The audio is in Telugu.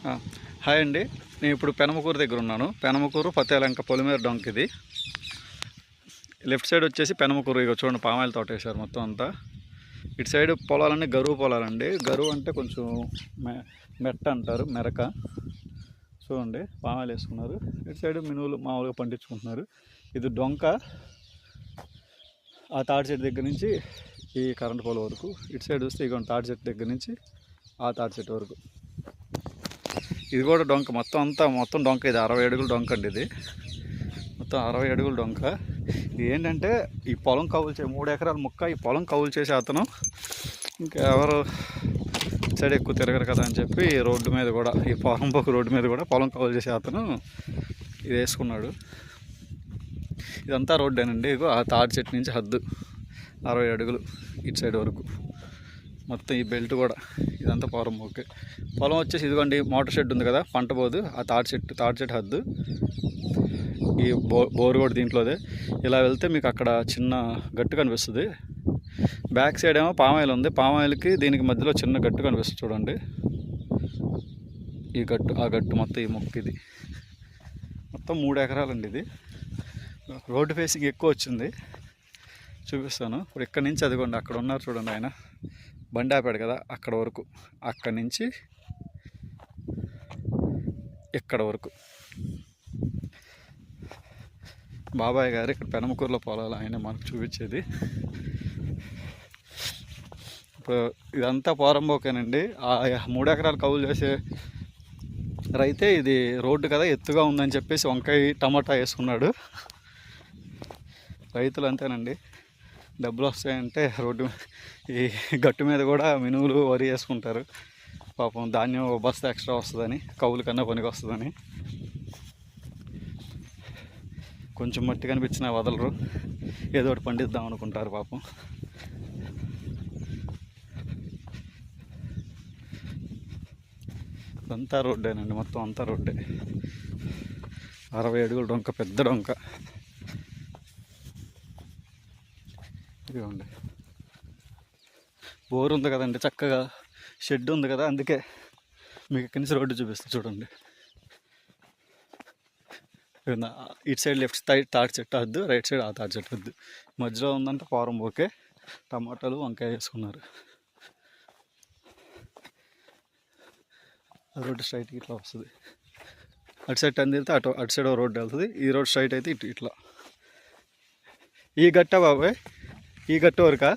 ఆ, హాయ్ అండి. నేను ఇప్పుడు పెనమకూరు దగ్గర ఉన్నాను. పెనమకూరు పతేలంక పొలిమేర డొంక ఇది. లెఫ్ట్ సైడ్ వచ్చేసి పెనమకూరు. ఇక చూడండి, పామాయిల్ తోట వేశారు మొత్తం అంతా. ఇటు సైడ్ పొలాలన్నీ గరువు పొలాలండి. గరువు అంటే కొంచెం మెట్ట అంటారు, మెరక. చూడండి, పామాయిల్ వేసుకున్నారు. ఇటు సైడ్ మినువులు మామూలుగా పండించుకుంటున్నారు. ఇది డొంక. ఆ తాటి చెట్టు దగ్గర నుంచి ఈ కరెంట్ పోల్ వరకు. ఇటు సైడ్ వస్తే ఇక తాటి చెట్టు దగ్గర నుంచి ఆ తాటి చెట్టు వరకు. ఇది కూడా డొంక. మొత్తం డొంక. ఇది 60 అడుగుల డొంక అండి. ఇది మొత్తం 60 అడుగుల డొంక. ఇది ఏంటంటే ఈ పొలం కౌలు 3 ఎకరాల ముక్క. ఈ పొలం కౌలు చేసే అతను ఇంకా ఎవరు సైడ్ ఎక్కువ తిరగరు కదా అని చెప్పి రోడ్డు మీద కూడా, ఈ పొలంపోకు రోడ్డు మీద కూడా పొలం కౌలు చేసే అతను ఇది వేసుకున్నాడు. ఇదంతా రోడ్డేనండి. ఇగో ఆ తాడి చెట్టు నుంచి హద్దు 60 అడుగులు ఇటు సైడ్ వరకు. మొత్తం ఈ బెల్ట్ కూడా ఇదంతా పొలంపోకే. పొలం వచ్చేసి ఇదిగోండి, మోటార్ షెడ్ ఉంది కదా, పంట పోదు. ఆ తాడి చెట్టు హద్దు. ఈ బోరు కూడా దీంట్లోదే. ఇలా వెళ్తే మీకు అక్కడ చిన్న గట్టు కనిపిస్తుంది. బ్యాక్ సైడ్ ఏమో పామాయిల్ ఉంది. పామాయిల్కి దీనికి మధ్యలో చిన్న గట్టు కనిపిస్తుంది చూడండి. ఈ గట్టు, ఆ గట్టు మొత్తం ఈ మొక్క. ఇది మొత్తం 3 ఎకరాలండి. ఇది రోడ్డు ఫేసింగ్ ఎక్కువ వచ్చింది, చూపిస్తాను. ఇప్పుడు ఇక్కడి నుంచి అదిగోండి, అక్కడ ఉన్నారు చూడండి ఆయన, బండి ఆపాడు కదా, అక్కడ వరకు. అక్కడి నుంచి ఇక్కడ వరకు బాబాయ్ గారు ఇక్కడ పెనమకూరులో పొలాలు ఆయన మనకు చూపించేది. ఇప్పుడు ఇదంతా పోరంబోకేనండి. 3 ఎకరాలు కౌలు చేసే రైతే ఇది రోడ్డు కదా, ఎత్తుగా ఉందని చెప్పేసి వంకాయ టమాటా వేసుకున్నాడు. రైతులు అంతేనండి, డబ్బులు వస్తాయంటే రోడ్డు ఈ గట్టు మీద కూడా మినువులు వరి వేసుకుంటారు. పాపం ధాన్యం బస్తా ఎక్స్ట్రా వస్తుందని, కౌలు కన్నా పనికి వస్తుందని. కొంచెం మట్టి కనిపించినా వదలరు, ఏదో ఒకటి పండిద్దాం అనుకుంటారు పాపం. ఇదంతా రోడ్డేనండి, మొత్తం అంతా రోడ్డే. 60 అడుగుల డొంక, పెద్ద డొంక. ఇదిగోండి, బోర్ ఉంది కదండి, చక్కగా షెడ్ ఉంది కదా, అందుకే మీకు ఇక్కడి నుంచి రోడ్డు చూపిస్తుంది చూడండి. ఇటు సైడ్ లెఫ్ట్ సైడ్ తాటి చెట్టు వద్దు, రైట్ సైడ్ ఆ తాటి చెట్టు వద్దు. మధ్యలో ఉందంటే పోరంబోకే. టమాటాలు వంకాయ వేసుకున్నారు. రోడ్డు స్ట్రైట్ ఇట్లా వస్తుంది. అటు సైడ్ టర్న్ తిరిగితే అటు సైడ్ రోడ్డు వెళ్తుంది. ఈ రోడ్ స్ట్రైట్ అయితే ఇట్లా. ఈ గట్ట బాబాయ్, ఈ గట్టు వరకా?